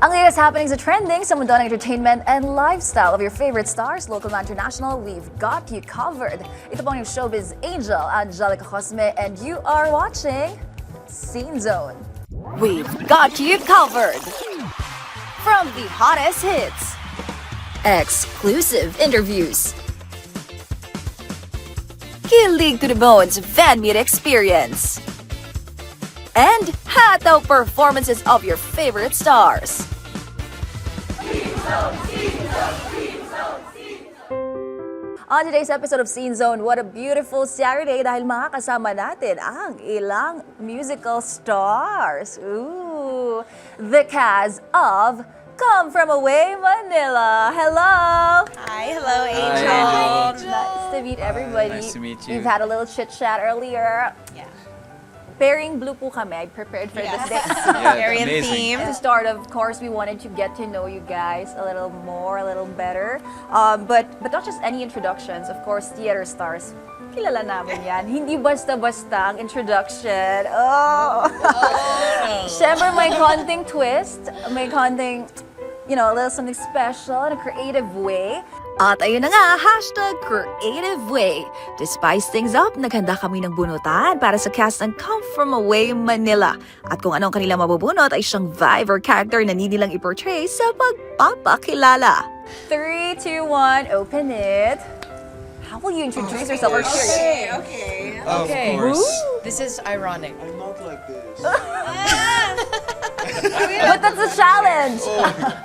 Ang latest happenings at trending sa mundo ng entertainment and lifestyle of your favorite stars, local and international, we've got you covered. Ito po ang yung showbiz angel, Angelica Cosme, and you are watching SCENEZONE. We've got you covered. From the hottest hits, exclusive interviews, kilig to the bones fan meet experience, and hataw performances of your favorite stars. On today's episode of SCENEZONE, what a beautiful Saturday dahil makakasama natin ang ilang musical stars. Ooh, the cast of Come From Away, Manila. Hello! Hi, hello, Angel. Nice to meet everybody. Nice to meet you. We've had a little chit-chat earlier. Yeah. Pairing blue po kami. I prepared for this day. Yeah, Very amazing. To themed. start, of course, we wanted to get to know you guys a little more, a little better. But not just any introductions. Of course, theater stars. Kilala namin yan. Hindi basta-basta ang introduction. Oh! Siyempre, may konting twist. May konting, a little something special in a creative way. At ayun na nga, #CreativeWay. To spice things up, naghanda kami ng bunutan para sa cast ng Come From Away, Manila. At kung anong kanilang mabubunot ay siyang vibe or character na nilang i-portray sa pagpapakilala. 3, 2, 1, open it. How will you introduce yourself? Or share? Okay. Of course. This is ironic. I'm not like this. But that's a challenge.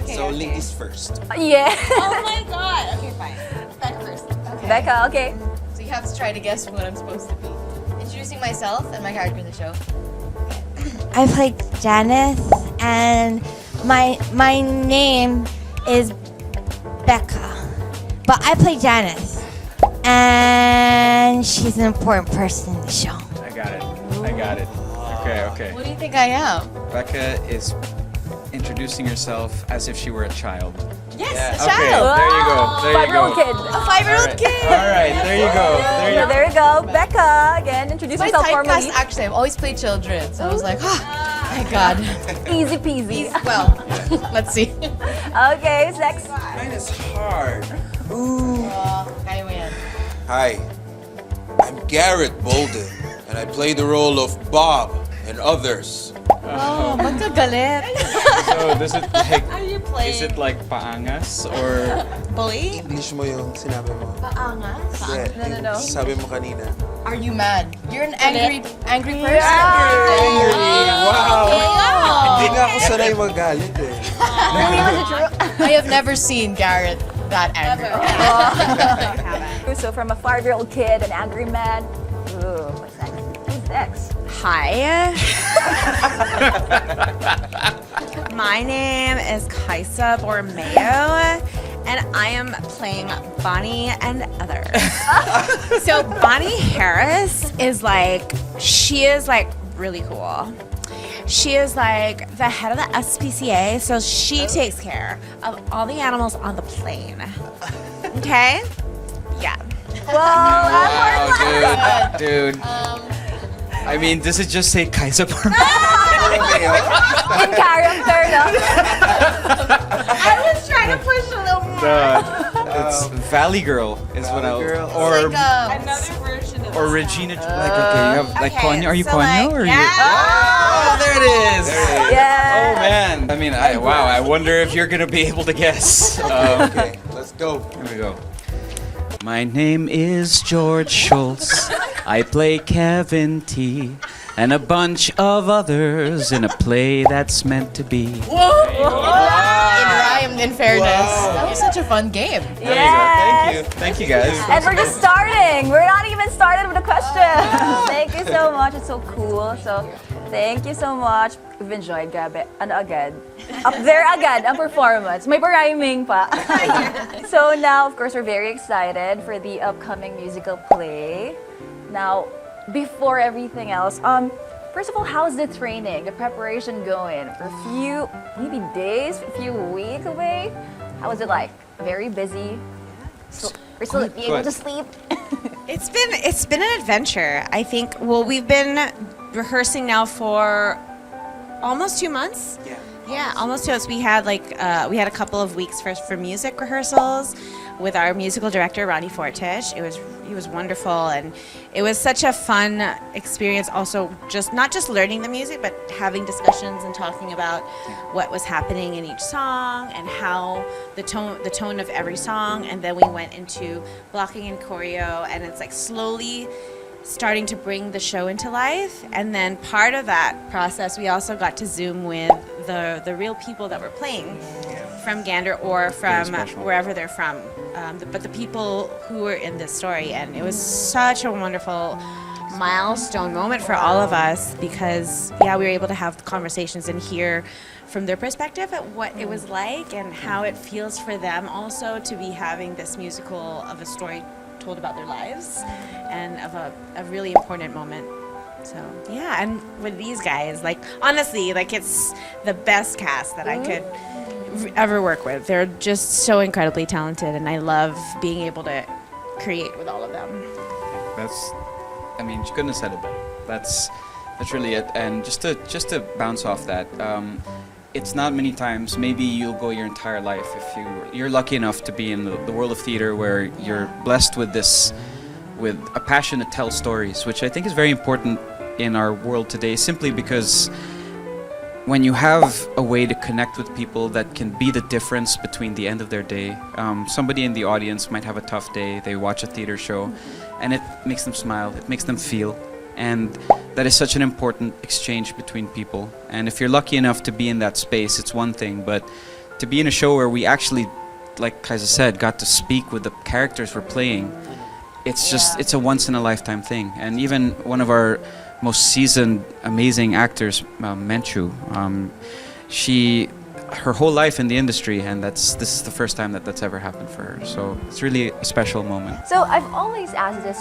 So ladies first. Yeah. Oh my god. Okay, fine. Becca first. Becca, okay. So you have to try to guess what I'm supposed to be. Introducing myself and my character in the show. I play Janice, and my name is Becca, but I play Janice, and she's an important person in the show. I got it. Okay. What do you think I am? Becca is introducing herself as if she were a child. Yes, a Okay, child. there you go. There you Five-year-old go. kid. A 5-year-old kid. All right, there you go. There you So there you go. Becca, again, introduce My yourself typecast, formally. actually, I've always played children, so I was like, my God. Easy peasy. Well, let's see. Okay, next. Mine is hard. Kaya mo yan. Hi, I'm Garrett Bolden, and I play the role of Bob and others. Oh, magkagalit. So does it like, Are you playing? is it like paangas or Bully? English mo yung sinabi mo. Paangas? No. Sabi mo kanina. Are you mad? You're an angry person? Wow! Hindi Oh. nga ako sanay magalit eh. I have never seen Garrett that angry. So from a 5-year-old kid, an angry man. Ooh, what's next? Who's next? Hi. My name is Caisa Borromeo, and I am playing Bonnie and others. So Bonnie Harris she is really cool. She is like the head of the SPCA, so she takes care of all the animals on the plane. Okay? Yeah. wow, dude. I mean, does it just say Caisa Borromeo? In character, no? I was trying to push a little more. It's Valley Girl is what I Valley Girl. or Another version of Regina. Like okay, you have like Konya. Are you so Konya or are you? yeah. Oh, there it is. Yeah. Oh man. I mean, wow. I wonder if you're gonna be able to guess. Okay, let's go. Here we go. My name is George Schulze. I play Kevin T. And a bunch of others in a play that's meant to be. It rhymed, in fairness. Wow. That was such a fun game. There you go. Thank you. Thank you guys. And we're just starting. We're not even started with the question. Thank you so much. It's so cool. So, thank you so much. We've enjoyed, grabe. Ano agad? Up there agad ang performance. May rhyming pa. So now, of course, we're very excited for the upcoming musical play. Now, before everything else, first of all, how's the training, the preparation going? For a few, maybe days, a few weeks away? How was it like? Very busy? So, we're still be able to sleep? It's been an adventure. I think we've been rehearsing now for almost 2 months. Yeah. Yeah, almost 2 weeks. We had a couple of weeks for music rehearsals with our musical director Ronnie Fortish. He was wonderful, and it was such a fun experience. Also, just not just learning the music, but having discussions and talking about what was happening in each song and how the tone of every song. And then we went into blocking and choreo, and it's like slowly starting to bring the show into life. And then part of that process, we also got to Zoom with the real people that were playing from Gander or from wherever they're from, but the people who were in this story. And it was such a wonderful milestone moment for all of us because, we were able to have conversations and hear from their perspective at what it was like and how it feels for them also to be having this musical of a story told about their lives and of a really important moment. So and with these guys, like honestly, like it's the best cast that I could ever work with. They're just so incredibly talented, and I love being able to create with all of them. She couldn't have said it better. That's really it. And just to bounce off that, it's not many times, maybe you'll go your entire life if you're lucky enough to be in the world of theater where you're blessed with a passion to tell stories, which I think is very important in our world today, simply because when you have a way to connect with people that can be the difference between the end of their day. Somebody in the audience might have a tough day, they watch a theater show, and it makes them smile, it makes them feel. And that is such an important exchange between people. And if you're lucky enough to be in that space, it's one thing. But to be in a show where we actually, like Caisa said, got to speak with the characters we're playing, it's a once-in-a-lifetime thing. And even one of our most seasoned, amazing actors, Menchu, her whole life in the industry, and this is the first time that's ever happened for her. So it's really a special moment. So I've always asked this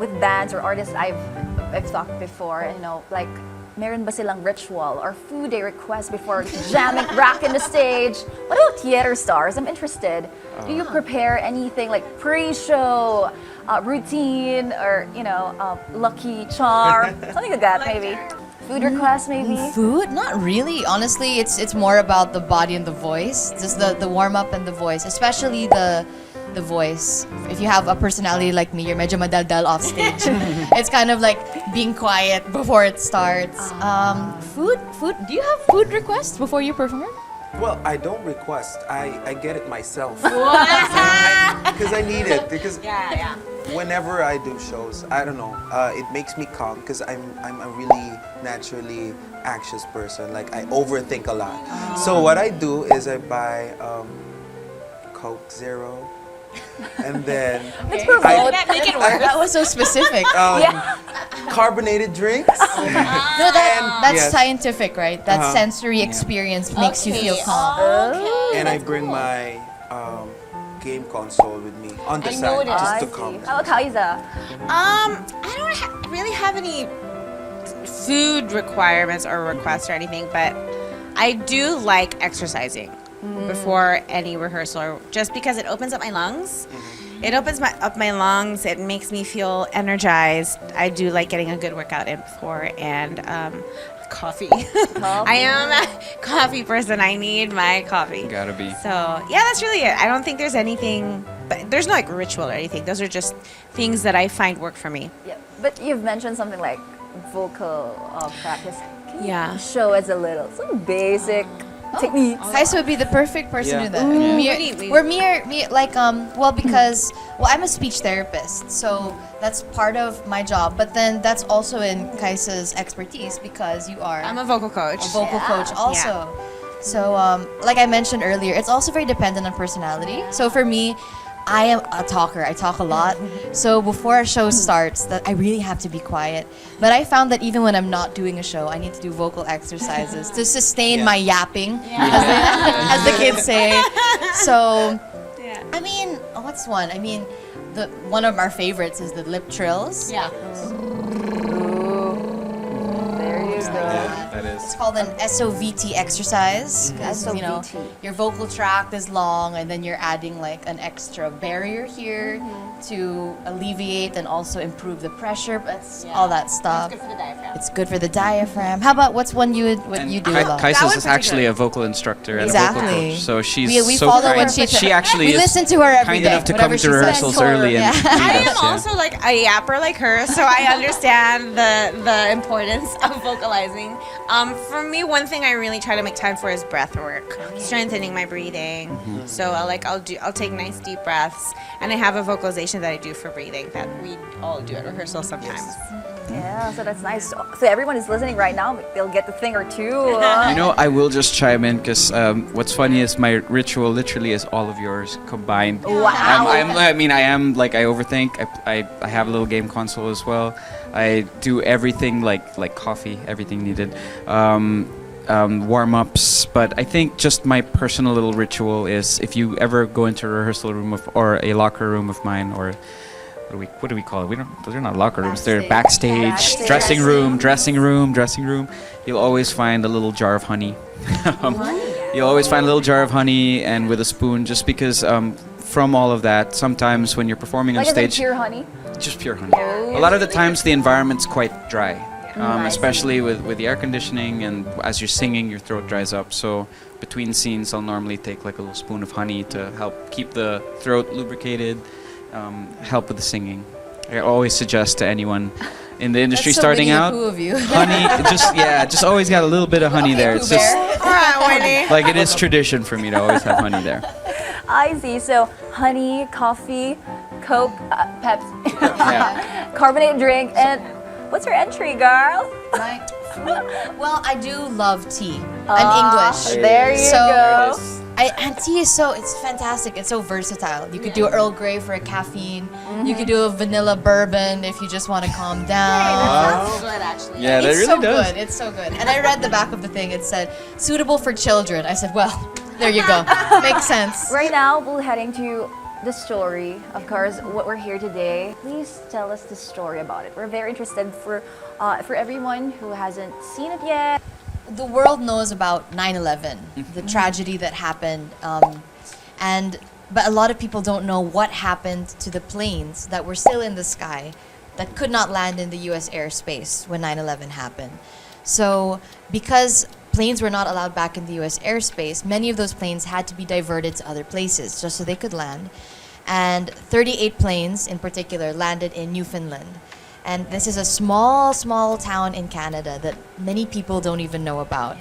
with bands or artists I've talked before, like, meron ba silang ritual or food they request before jamming, rocking the stage? What about theater stars? I'm interested. Do you prepare anything like pre-show routine or, lucky charm? Something like that, maybe. Food request, maybe? Food? Not really. Honestly, it's more about the body and the voice. Just the warm up and the voice, especially the voice. If you have a personality like me, you're medyo madaldal off stage. It's kind of like being quiet before it starts. Food. Do you have food requests before you perform? Well, I don't request. I get it myself. Because I need it. Because whenever I do shows, I don't know, it makes me calm because I'm a really naturally anxious person. Like, I overthink a lot. So what I do is I buy Coke Zero, and then Let's promote. Make it work. That was so specific. carbonated drinks. No, that's Yes. scientific, right? That sensory experience makes you feel calm. And I bring my game console with me on the side just to calm. How about Caisa? I don't really have any food requirements or requests or anything, but I do like exercising before any rehearsal, or just because it opens up my lungs. It opens up my lungs. It makes me feel energized. I do like getting a good workout in before, and coffee. I am a coffee person. I need my coffee. Gotta be. So yeah, that's really it. I don't think there's anything, but there's no like ritual or anything. Those are just things that I find work for me. Yeah, but you've mentioned something like vocal practice. Can you show us a little, some basic techniques? Caisa would be the perfect person to do that. Because I'm a speech therapist, so that's part of my job. But then that's also in Caisa's expertise because you are I'm a vocal coach. a vocal coach also. So like I mentioned earlier, it's also very dependent on personality. So for me, I am a talker. I talk a lot. So before a show starts, that I really have to be quiet. But I found that even when I'm not doing a show, I need to do vocal exercises to sustain my yapping, as the kids say. So, I mean, what's one? I mean, one of our favorites is the lip trills. There you go. That is. It's called an SOVT exercise. 'Cause, you know, SOVT. your vocal tract is long, and then you're adding like an extra barrier here to alleviate and also improve the pressure. That's all that stuff. Good for the diaphragm. It's good for the diaphragm. How about what's one you do a lot? Kaisa one's is pretty actually good. a vocal instructor and a vocal Exactly. coach, so she's We so follow kind. what She actually we is listen to her every kind day, enough to whatever come she to says. rehearsals early and Yeah. lead I us, am also like a yapper like her, so I understand the importance of vocalizing. For me, one thing I really try to make time for is breath work, strengthening my breathing. So I'll take nice deep breaths, and I have a vocalization that I do for breathing that we all do at rehearsal sometimes. Yeah, so that's nice. So everyone is listening right now, they'll get the thing or two. You know, I will just chime in because what's funny is my ritual literally is all of yours combined. Wow. I am like I overthink. I have a little game console as well. I do everything like coffee, everything needed. Warm ups, but I think just my personal little ritual is if you ever go into a rehearsal room or a locker room of mine or what do we call it? Those are not locker rooms. They're backstage, Backstage. dressing room. You'll always find a little jar of honey. You'll always find a little jar of honey and with a spoon, just because from all of that, sometimes when you're performing on Like, is it stage, pure honey? just pure honey. A lot of the times the environment's quite dry, especially with the air conditioning, and as you're singing, your throat dries up. So between scenes, I'll normally take like a little spoon of honey to help keep the throat lubricated, help with the singing. I always suggest to anyone in the industry That's so starting Winnie the out, Pooh of you. honey, just always got a little bit of honey there. It's Pooh just Bear. All right, Winnie. like it is tradition for me to always have honey there. I see. So honey, coffee, Coke, Pepsi, Yeah. carbonated drink, and what's your entry, girl? Well, I do love tea and English. There you So- go. And tea is it's fantastic. It's so versatile. You could do Earl Grey for a caffeine. You could do a vanilla bourbon if you just want to calm down. Good, actually. Yeah, that It's really so does. good. It's so good. And I read the back of the thing. It said suitable for children. I said, well, there you go. Makes sense. Right now, we're heading to the story. Of course, what we're here today. Please tell us the story about it. We're very interested for everyone who hasn't seen it yet. The world knows about 9/11, the tragedy that happened, but a lot of people don't know what happened to the planes that were still in the sky that could not land in the U.S. airspace when 9/11 happened. So, because planes were not allowed back in the U.S. airspace, many of those planes had to be diverted to other places just so they could land. And 38 planes in particular landed in Newfoundland. And this is a small, small town in Canada that many people don't even know about.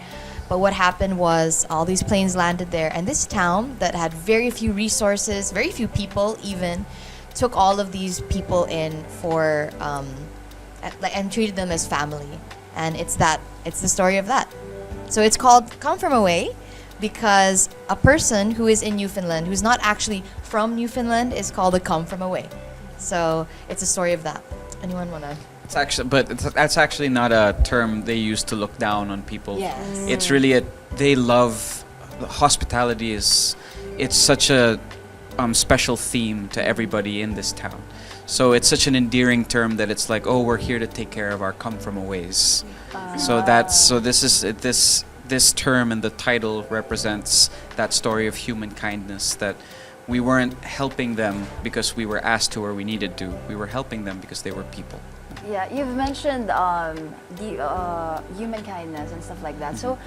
But what happened was all these planes landed there, and this town that had very few resources, very few people even, took all of these people in for and treated them as family. And it's the story of that. So it's called Come From Away because a person who is in Newfoundland, who's not actually from Newfoundland, is called a Come From Away. So it's a story of that. Anyone wanna? That's actually not a term they use to look down on people. Yes. It's really they love hospitality. It's such a special theme to everybody in this town. So it's such an endearing term that it's like, oh, we're here to take care of our come from aways. This term and the title represents that story of human kindness, that we weren't helping them because we were asked to or we needed to. We were helping them because they were people. Yeah, you've mentioned the human kindness and stuff like that. So,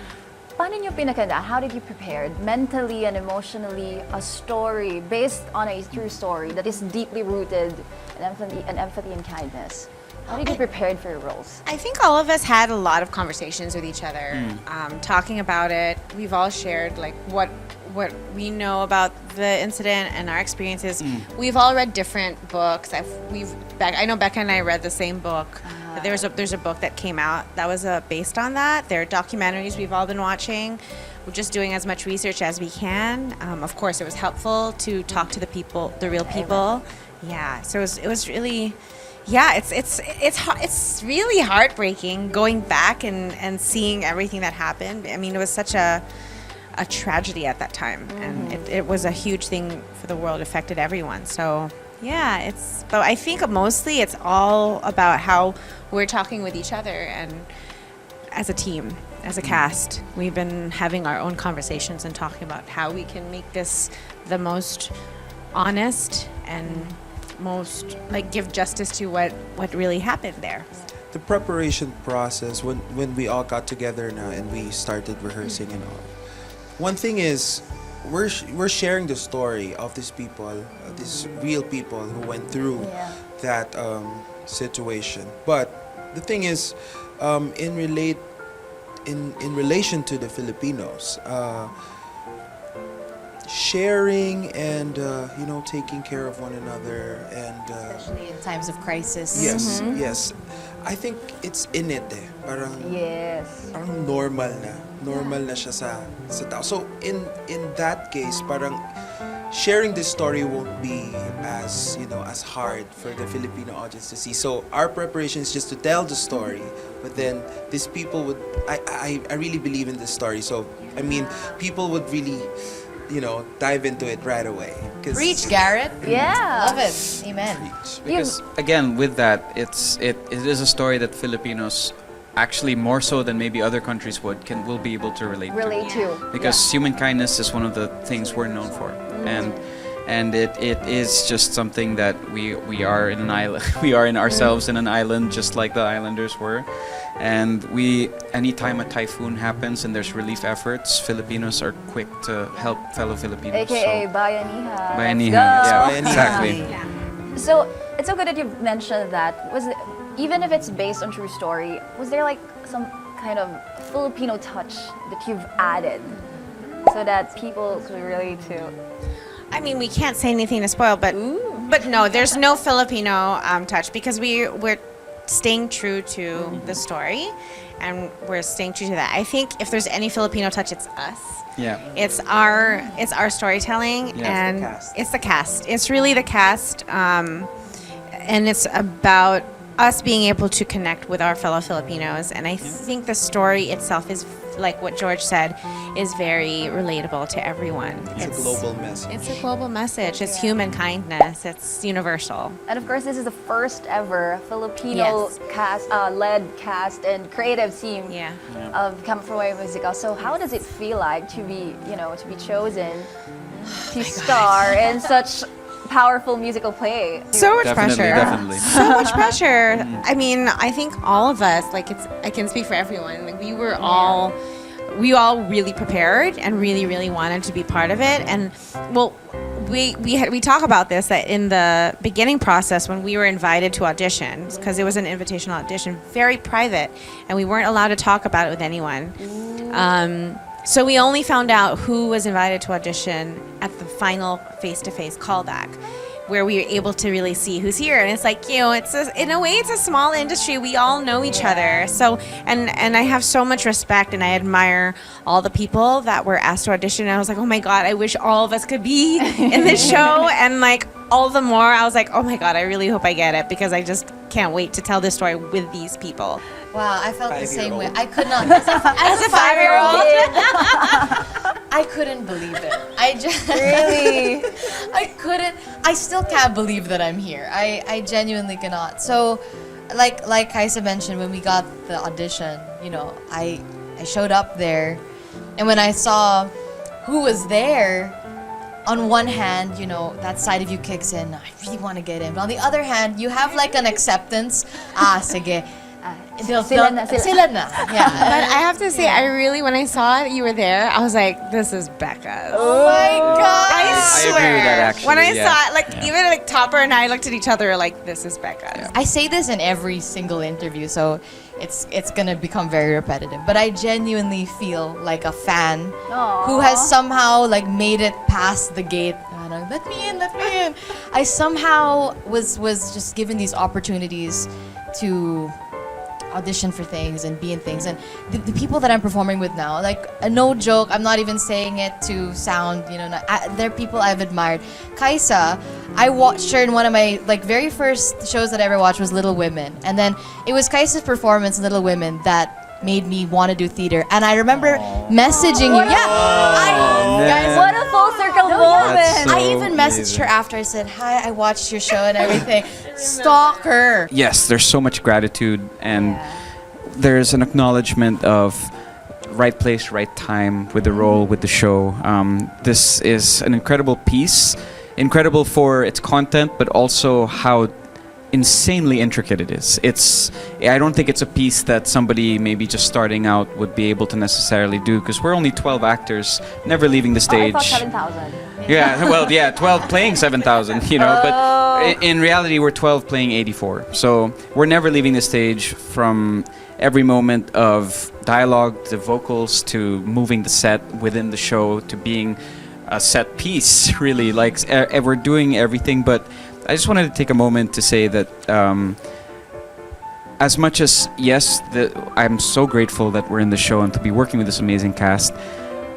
paano nyo pinakanda? How did you prepare mentally and emotionally a story based on a true story that is deeply rooted in empathy and kindness? How did you prepare for your roles? I think all of us had a lot of conversations with each other, talking about it. We've all shared like what we know about the incident and our experiences. We've all read different books. I know Becca and I read the same book. There's a book that came out that was based on that. There are documentaries we've all been watching. We're just doing as much research as we can. Of course, it was helpful to talk to the people, the real people. Yeah. So it was really. Yeah, it's really heartbreaking going back and seeing everything that happened. I mean, it was such a tragedy at that time, and it was a huge thing for the world. It affected everyone. So yeah, but I think mostly it's all about how we're talking with each other, and as a team, as a cast, we've been having our own conversations and talking about how we can make this the most honest and most like give justice to what really happened there. The preparation process when we all got together now and we started rehearsing and all. One thing is we're sharing the story of these people, these real people who went through that situation. But the thing is, in relation to the Filipinos, sharing and taking care of one another and Especially in times of crisis. yes, yes. I think it's in it eh. Yes. Parang normal na siya sa tao. So in that case, parang sharing this story won't be as as hard for the Filipino audience to see. So our preparation is just to tell the story, but then these people would I really believe in this story. So I mean, people would really dive into it right away. Preach, Garrett. Yeah. Love it. Amen. Because again, with that, it is a story that Filipinos actually more so than maybe other countries will be able to relate to. Because human kindness is one of the things we're known for, and it is just something that we are in an island. We are in ourselves in an island, just like the islanders were. And anytime a typhoon happens and there's relief efforts, Filipinos are quick to help fellow Filipinos. AKA So, Bayanihan. Bayanihan, Let's go. yeah, exactly. So it's so good that you've mentioned that. Even if it's based on true story, was there like some kind of Filipino touch that you've added so that people could relate to? I mean, we can't say anything to spoil, but no, there's no Filipino touch because we're staying true to the story, and we're staying true to that. I think if there's any Filipino touch, it's us. Yeah. It's our storytelling, Yeah. and it's the cast. It's really the cast, and it's about us being able to connect with our fellow Filipinos. And I think the story itself is, like what George said, is very relatable to everyone. It's a global message. It's a global message. It's human kindness. It's universal. And of course, this is the first ever Filipino led cast and creative team Yeah. of Come From Away Musical. So how does it feel like to be chosen to star in such powerful musical play? So much pressure. Definitely. So much pressure. I mean, I think all of us, like I can speak for everyone. Like we all really prepared and really, really wanted to be part of it. And well, we talk about this, that in the beginning process when we were invited to auditions, because it was an invitational audition, very private, and we weren't allowed to talk about it with anyone. So we only found out who was invited to audition at the final face-to-face callback, where we were able to really see who's here. And it's like, in a way, it's a small industry. We all know each other. So, and I have so much respect, and I admire all the people that were asked to audition. And I was like, oh my God, I wish all of us could be in this show. And like, all the more, I was like, oh my God, I really hope I get it, because I just can't wait to tell this story with these people. Wow, I felt the same way. 5-year-old. I could not. As a 5-year-old, I couldn't believe it. I just Really? I couldn't. I still can't believe that I'm here. I genuinely cannot. So, like Caisa mentioned, when we got the audition, I showed up there, and when I saw who was there, on one hand, that side of you kicks in. I really want to get in. But on the other hand, you have like an acceptance. Sige. Sila na. Yeah. But I have to say, I really, when I saw it, you were there, I was like, this is Becca. Oh my God. I swear. I agree with that, actually. When I yeah. saw it, Yeah. even like Topper and I looked at each other like, this is Becca. Yeah. I say this in every single interview, so it's gonna become very repetitive. But I genuinely feel like a fan who has somehow like made it past the gate. Let me in. I somehow was just given these opportunities to audition for things and be in things, and the people that I'm performing with now, like no joke, I'm not even saying it to sound they're people I've admired. Caisa, I watched her in one of my very first shows that I ever watched was Little Women, and then it was Caisa's performance in Little Women that made me want to do theater. And I remember messaging you. Guys, What a full circle moment! That's so I even messaged her after. I said, hi, I watched your show and everything. Stalk her. Yes, there's so much gratitude, and there's an acknowledgement of right place, right time with the role, with the show. This is an incredible piece, incredible for its content, but also how insanely intricate it is. I don't think it's a piece that somebody maybe just starting out would be able to necessarily do, because we're only 12 actors, never leaving the Oh, I stage. thought 7,000. Yeah, well, yeah, 12 playing 7,000, you know, but in reality, we're 12 playing 84. So we're never leaving the stage, from every moment of dialogue, the vocals, to moving the set within the show, to being a set piece, really. Like, we're doing everything, but I just wanted to take a moment to say that as much as, yes, I'm so grateful that we're in the show and to be working with this amazing cast,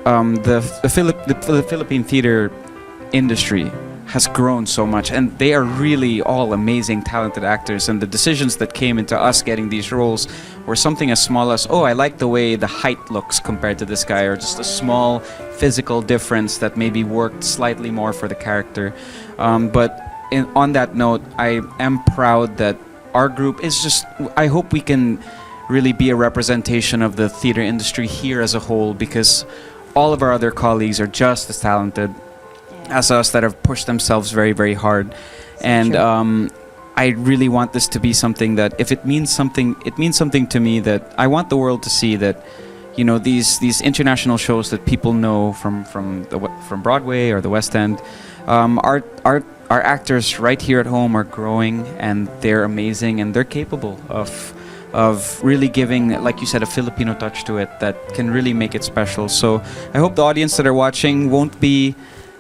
the Philippine theater industry has grown so much, and they are really all amazing, talented actors, and the decisions that came into us getting these roles were something as small as, oh, I like the way the height looks compared to this guy, or just a small physical difference that maybe worked slightly more for the character. On that note, I am proud that our group is just, I hope we can really be a representation of the theater industry here as a whole, because all of our other colleagues are just as talented as us, that have pushed themselves very, very hard. And I really want this to be something that, if it means something, it means something to me, that I want the world to see that, you know, these international shows that people know from Broadway or the West End, our actors right here at home are growing, and they're amazing, and they're capable of really giving, like you said, a Filipino touch to it that can really make it special. So I hope the audience that are watching won't be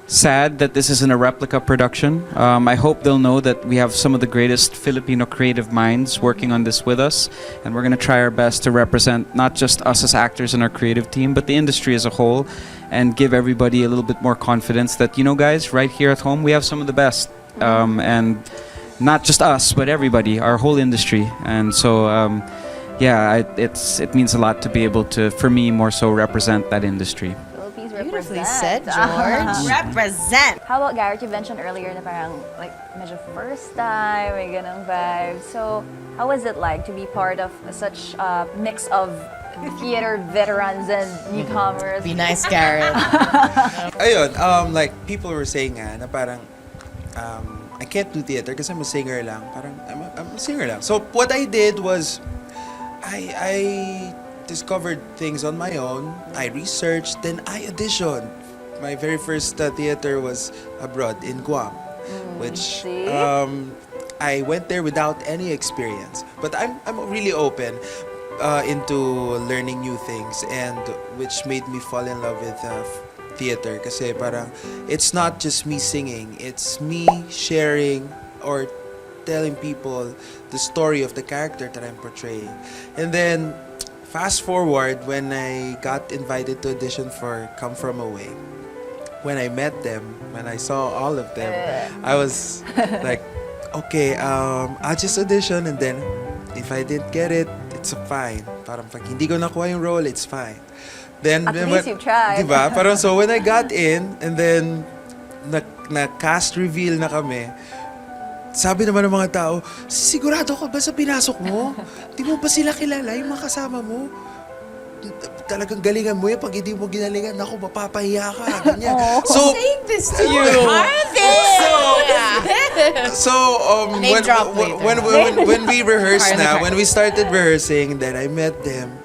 sad that this isn't a replica production. I hope they'll know that we have some of the greatest Filipino creative minds working on this with us, and we're going to try our best to represent not just us as actors and our creative team, but the industry as a whole, and give everybody a little bit more confidence that, you know, guys, right here at home, we have some of the best. And not just us, but everybody, our whole industry. And so, it means a lot to be able to, for me, more so represent that industry. Philippines Beautifully represent. said, George. Represent. How about Garrett? You mentioned earlier na parang like medyo first time, may ganang vibe. So, how was it like to be part of such a mix of theater veterans and newcomers? Be nice, Garrett. Ayun, like people were saying na parang I can't do theater because I'm a singer lang. Parang I'm a singer lang. So what I did was I discovered things on my own. I researched, then I auditioned. My very first theater was abroad in Guam, which see? I went there without any experience. But I'm really open into learning new things, and which made me fall in love with theater. Kasi parang it's not just me singing, it's me sharing or telling people the story of the character that I'm portraying. And then fast forward, when I got invited to audition for Come From Away, when I met them, when I saw all of them, I was like, okay, I'll just audition, and then if I didn't get it, it's fine. Parang pag hindi ko nakuha yung role, it's fine. Then, At least you've tried. Diba? Parang so when I got in, and then na cast reveal na kami, sabi naman ng mga tao, sigurado ka ba sa pinasok mo? Di mo ba sila kilala, yung mga kasama mo? Talagang galingan mo yan. Pag hindi mo ginalingan, naku, mapapahiya ka. Ganyan. So, Saying this to you. Name drop later. when we rehearsed na, when we started rehearsing, then I met them.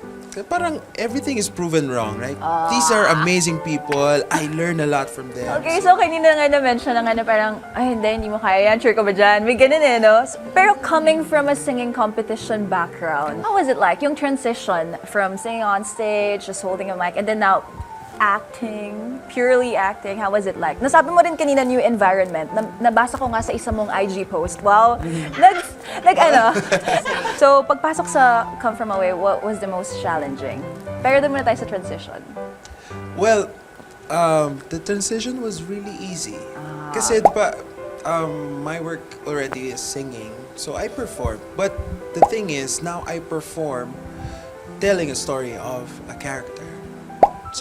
Parang everything is proven wrong, right? These are amazing people. I learn a lot from them. Okay, so kanina nga na-mention na nga na parang, ay hindi mo kaya yan, sure ka ba dyan? May ganun no? Pero coming from a singing competition background, how was it like? Yung transition from singing on stage, just holding a mic, and then now acting, purely acting, how was it like? Nasabi mo rin kanina new environment. Nabasa ko nga sa isa mong IG post. Wow. Ano. So, pagpasok sa Come From Away, what was the most challenging? Pero doon muna tayo sa transition. Well, the transition was really easy. Kasi diba, my work already is singing, so I perform. But the thing is, now I perform telling a story of a character.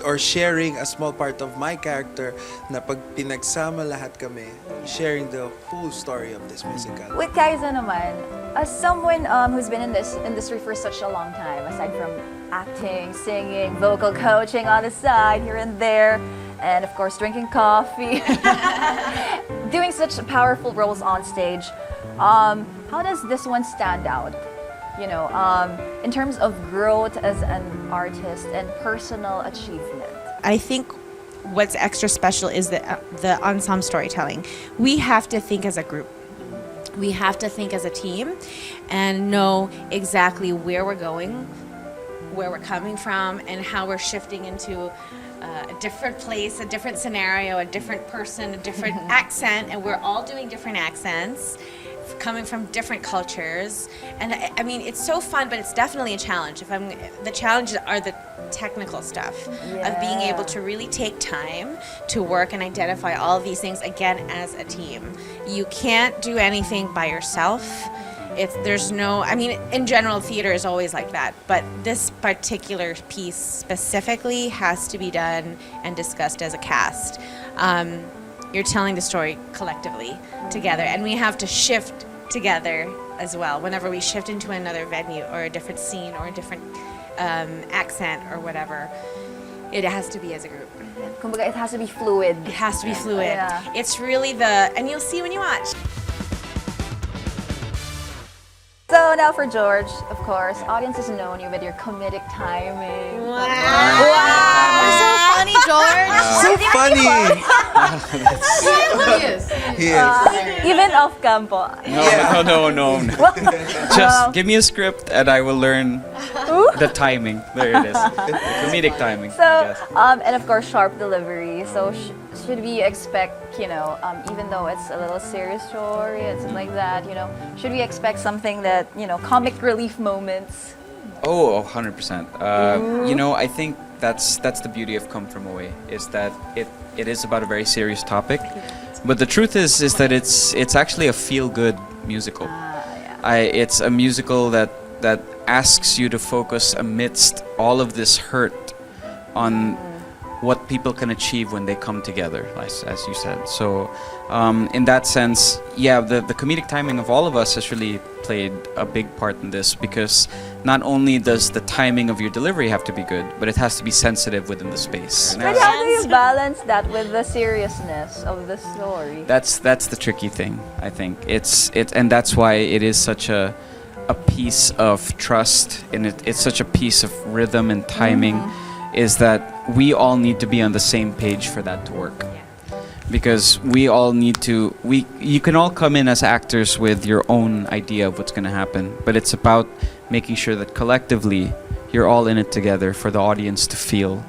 or sharing a small part of my character na pag pinagsama lahat kami, sharing the whole story of this musical. With Caisa naman, as someone who's been in this industry for such a long time, aside from acting, singing, vocal coaching on the side, here and there, and of course drinking coffee, doing such powerful roles on stage, how does this one stand out? You know, in terms of growth as an artist and personal achievement. I think what's extra special is the ensemble storytelling. We have to think as a group. We have to think as a team and know exactly where we're going, where we're coming from, and how we're shifting into a different place, a different scenario, a different person, a different accent, and we're all doing different accents, coming from different cultures. And I mean, it's so fun, but it's definitely a challenge. The challenges are the technical stuff of being able to really take time to work and identify all of these things again as a team. You can't do anything by yourself. In general, theater is always like that, but this particular piece specifically has to be done and discussed as a cast. You're telling the story collectively together, and we have to shift together as well. Whenever we shift into another venue or a different scene or a different accent or whatever, it has to be as a group. Kumbaga, it has to be fluid. It has to be fluid. Yeah. It's really and you'll see when you watch. So now for George, of course, audiences know you with your comedic timing. You're so funny, George. So funny! He is. Even off campo. No. Just give me a script and I will learn the timing. There it is. The comedic timing. I So, guess. and of course, sharp delivery. So, should we expect, even though it's a little serious story and something like that, should we expect something that, comic relief moments? Oh, 100%. I think that's the beauty of Come From Away, is that it is about a very serious topic. But the truth is that it's actually a feel-good musical. It's a musical that asks you to focus amidst all of this hurt on what people can achieve when they come together, as you said. So in that sense, the comedic timing of all of us has really played a big part in this, because not only does the timing of your delivery have to be good, but it has to be sensitive within the space. But how do you balance that with the seriousness of the story? That's the tricky thing, I think. And that's why it is such a piece of trust, and it's such a piece of rhythm and timing, is that we all need to be on the same page for that to work. Because we all need to, you can all come in as actors with your own idea of what's going to happen, but it's about making sure that collectively you're all in it together for the audience to feel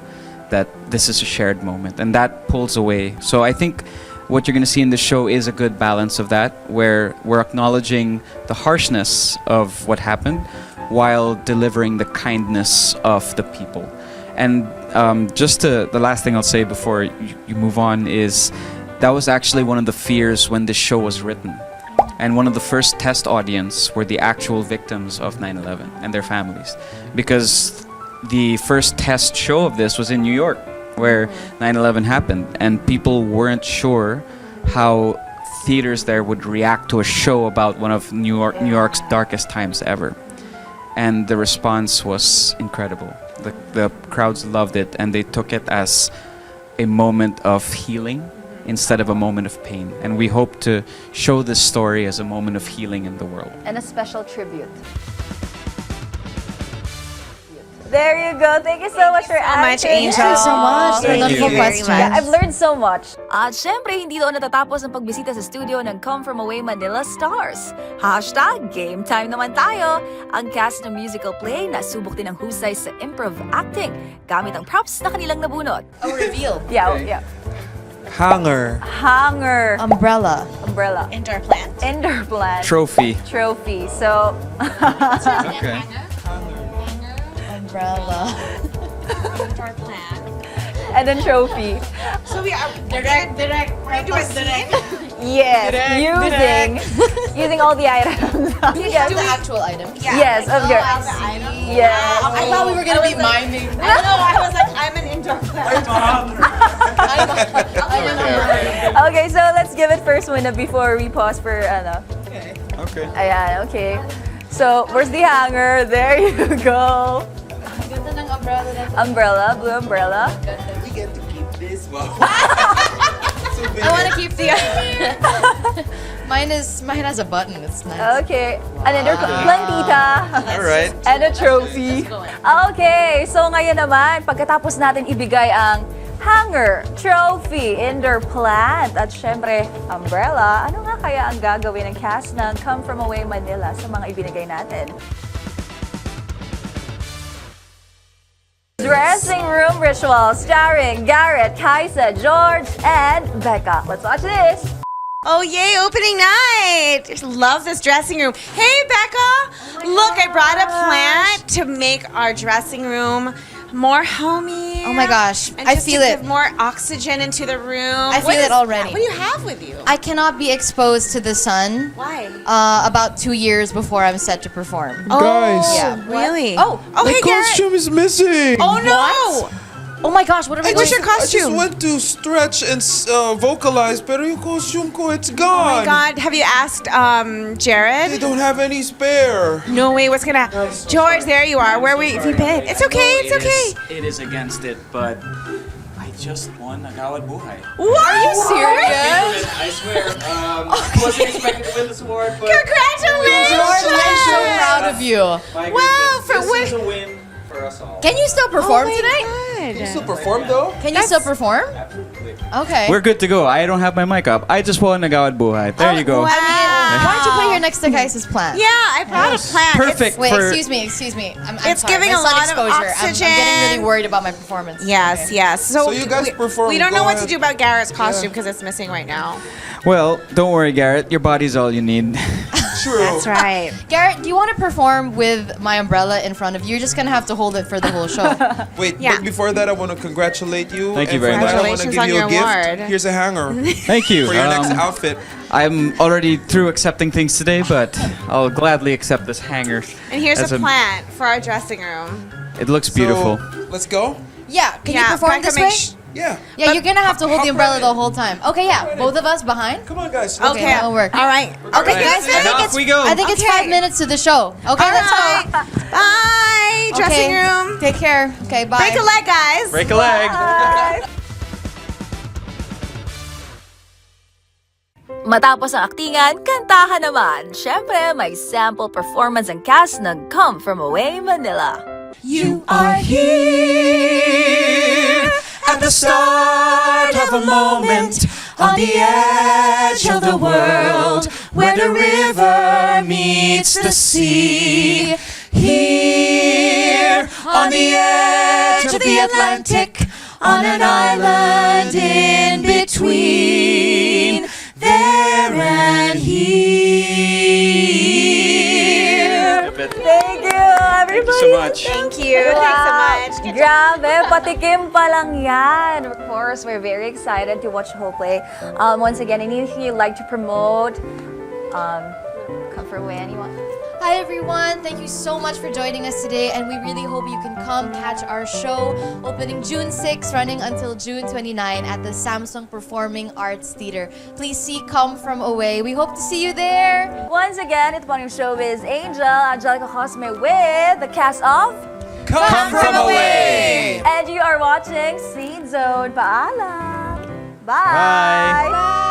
that this is a shared moment, and that pulls away. So I think what you're going to see in the show is a good balance of that, where we're acknowledging the harshness of what happened while delivering the kindness of the people. And the last thing I'll say before you move on is that was actually one of the fears when this show was written. And one of the first test audience were the actual victims of 9/11 and their families. Because the first test show of this was in New York, where 9/11 happened. And people weren't sure how theaters there would react to a show about one of New York's darkest times ever. And the response was incredible. The crowds loved it, and they took it as a moment of healing instead of a moment of pain. And we hope to show this story as a moment of healing in the world. And a special tribute. There you go. Thank you so much for acting. Angel. Thank you so much. Thank Wonderful you. questions. Yeah, I've learned so much. At syempre, hindi doon natatapos ang pagbisita sa studio ng Come From Away Manila Stars. #Game Time naman tayo. Ang cast ng musical play na subok din ang husay sa improv acting gamit ang props na kanilang nabunot. A reveal. Yeah. Hanger. Hanger. Umbrella. Umbrella. Indoor plant. Indoor plant. Trophy. Trophy. So, Okay. Umbrella. Indoor plant. and then trophy. So we are direct. We're doing direct. Yes, using all the items. Yes. The actual items. Yes, of course. I see. Yes. I thought we were gonna be miming. I know. I was like, I'm an indoor plant. Okay, so let's give it first muna before we pause for ano. Okay. Ayan, okay. So, where's the hanger? There you go. Ganda ng umbrella na. Umbrella, blue umbrella. We get to keep this. Wow. I want to keep the. Mine has a button. It's nice. Okay. Another plantita. All right. And a trophy. Okay, so ngayon naman, pagkatapos natin ibigay ang hanger, trophy, indoor plant, at syempre, umbrella, ano nga kaya ang gagawin ng cast ng Come From Away Manila sa mga ibinigay natin? Dressing Room Ritual starring Garrett, Caisa, George, and Becca. Let's watch this. Oh, yay, opening night. Love this dressing room. Hey, Becca. Look, I brought a plant to make our dressing room more homey. Oh my gosh, And I just feel to it. give more oxygen into the room. I feel it already. What do you have with you? I cannot be exposed to the sun. Why? About 2 years before I'm set to perform. Guys, Yeah. Really? Oh, hey, Garrett. costume is missing. Oh, no. Oh my gosh, what are we What's doing? your costume? I just went to stretch and vocalize, pero yung costume ko, it's Oh gone. my God. Have you asked They Jared? don't have any spare. No way. What's gonna? George, there you are. Where have you been? It's okay. It's okay. It is against it, but I just won a Gawad Buhay. What? Are you serious? I swear. Wasn't expecting to win this award, but Congratulations! I'm so proud of you. my Wow, goodness, for this win- is a win for us all. Can you still perform tonight? You still perform though? Can you still perform? Okay. We're good to go. I don't have my mic up. I just won a Gawad Buhay. There you go. Wow. Why don't you put here next to Kaisa's plant? Yeah, I brought a plant. Perfect. Wait, for- excuse me. I'm It's sorry. giving My a sun lot of exposure. I'm oxygen. getting really worried about my performance. Yes, Okay. yes. So you guys perform, We don't go know what to ahead. do about Garrett's costume because it's missing right now. Well, don't worry, Garrett. Your body's all you need. True. That's right. Garrett, do you want to perform with my umbrella in front of you? You're just gonna have to hold it for the whole show. Wait, Yeah. but before that, I want to congratulate you. Thank you and very for much. that, I want to Congratulations give on you a your gift. award. Here's a hanger Thank you. for your next outfit. I'm already through accepting things today, but I'll gladly accept this hanger. And here's as a plant for our dressing room. It looks beautiful. So, let's go. Yeah, can you Yeah, perform Becca, this make way? sh- Yeah. Yeah, you're gonna have to hold the hop umbrella right the in. whole time. Okay, yeah, both of us behind. Come on, guys. Okay, that'll work. All right. Okay, Right. guys, I And think off it's we go. I think it's Okay. 5 minutes to the show. Okay, All let's right. Bye. go. Dressing Okay, room. Take care. Okay, bye. Break a leg, guys. Break a leg. Matapos ang aktingan, kantahan naman. Siyempre, may sample performance ang cast ng Come From Away Manila. You are here at the start of a moment on the edge of the world where the river meets the sea. Here on the edge of the Atlantic on an island in between there and here. Thank you, everybody. Thank you so much. Thank you. Thanks so much. Good job. Grabe, patikim pa lang yan. Of course, we're very excited to watch the whole play. Once again, anything you'd like to promote? Come from away, anyone? Hi everyone, thank you so much for joining us today, and we really hope you can come catch our show opening June 6, running until June 29 at the Samsung Performing Arts Theater. Please see Come From Away. We hope to see you there. Once again, ito po ang showbiz Angel, Angelica Cosme with the cast of Come from away. And you are watching SCENEZONE. Paalam! Bye. Bye!